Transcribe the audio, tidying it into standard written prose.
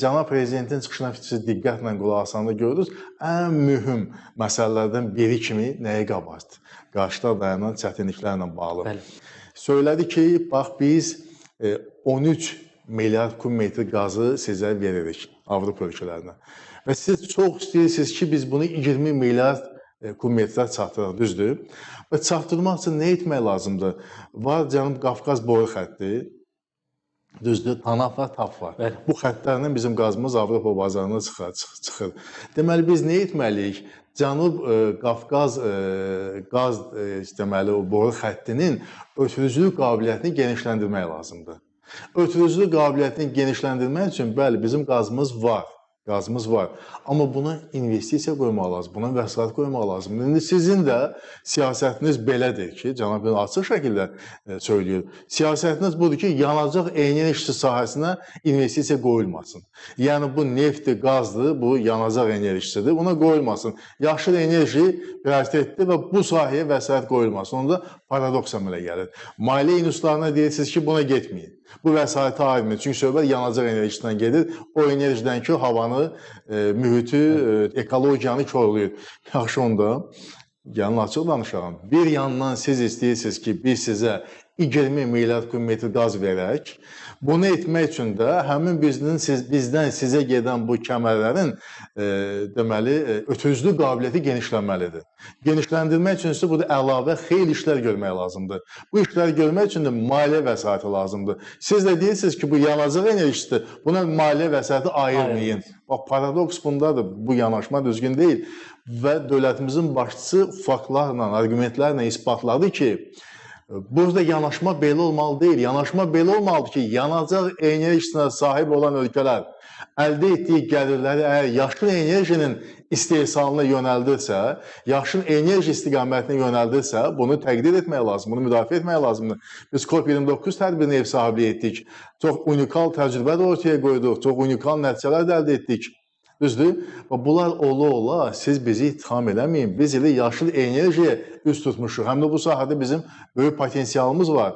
Cənab Prezidentin çıxışına siz diqqətlə qulaq asanda gördünüz, ən mühüm məsələlərdən biri kimi nəyə qabaqdır? Qarşıda dayanan çətinliklərlə bağlı. Bəli. Söylədi ki, bax biz 13 milyard kubmetr qazı sizə veririk Avropa ölkələrinə. Və siz çox istəyirsiniz ki, biz bunu 20 milyard kubmetrə çatdıraq, düzdür? Və çatdırmaq üçün nə etmək lazımdır? Var Cənub Qafqaz boru xətti, düzdür, TANAP var, TAP var. Bəli. Bu xəttlərlə bizim qazımız Avropa bazarına çıxır. Deməli, biz nə etməliyik? Cənub Qafqaz qaz deməli, o boru xəttinin ötürücülük qabiliyyətini genişləndirmək lazımdır. Ötürücülük qabiliyyətini genişləndirmək üçün, bəli, bizim qazımız var. Amma buna investisiya qoymaq lazım, buna vəsait qoymaq lazım. İndi sizin də siyasətiniz belədir ki, cənab açıq şəkildə söylüyor. Siyasətiniz budur ki, yanacaq enerjisi sahəsinə investisiya qoyulmasın. Yəni bu neftdir, qazdır, bu yanacaq enerjisidir, buna qoyulmasın. Yaşıl enerji prioritetdir və bu sahəyə vəsait qoyulmasın. Onda paradoks əmələ gəlir. Maliyyə institutlarına deyirsiniz ki, buna getməyin. Bu vəsaiti ayırmayın. Çünki söhbət yanacaq enerjisindən gedir. O enerjidən ki, havanı, mühiti, ekologiyanı korlayır. Yaxşı onda, gəlin açıq danışalım. Bir yandan siz istəyirsiniz ki, biz sizə 20 milyard kubmetr qaz verək. Bunu etmək üçün də həmin bizdən sizə gedən bu kəmərlərin deməli, ötürücülük qabiliyyəti genişlənməlidir. Genişləndirmək üçün isə burada əlavə xeyli işlər görmək lazımdır. Bu işləri görmək üçün də maliyyə vəsaiti lazımdır. Siz də deyirsiniz ki, bu yanacaq enerjisidir, buna maliyyə vəsaiti ayırmayın. Bax, paradoks bundadır, bu yanaşma düzgün deyil. Və dövlətimizin başçısı faktlarla, argumentlərlə isbatladı ki, burada yanaşma belə olmalı deyil. Yanaşma belə olmalıdır ki, yanacaq enerjisinə sahib olan ölkələr əldə etdiyi gəlirləri əgər yaşıl enerjinin istehsalına yönəldirsə, yaşıl enerji istiqamətinə yönəldirsə, bunu təqdir etmək lazım, bunu müdafiə etmək lazımdır. Biz COP29 tədbirini ev sahibliyi etdik. Çox unikal təcrübə də ortaya qoyduq, çox unikal nəticələr də əldə etdik. Düzdür? Bunlar ola-ola siz bizi ittiham eləməyin. Biz elə yaşıl enerjiyə üst tutmuşuq. Həm də bu sahədə bizim böyük potensialımız var.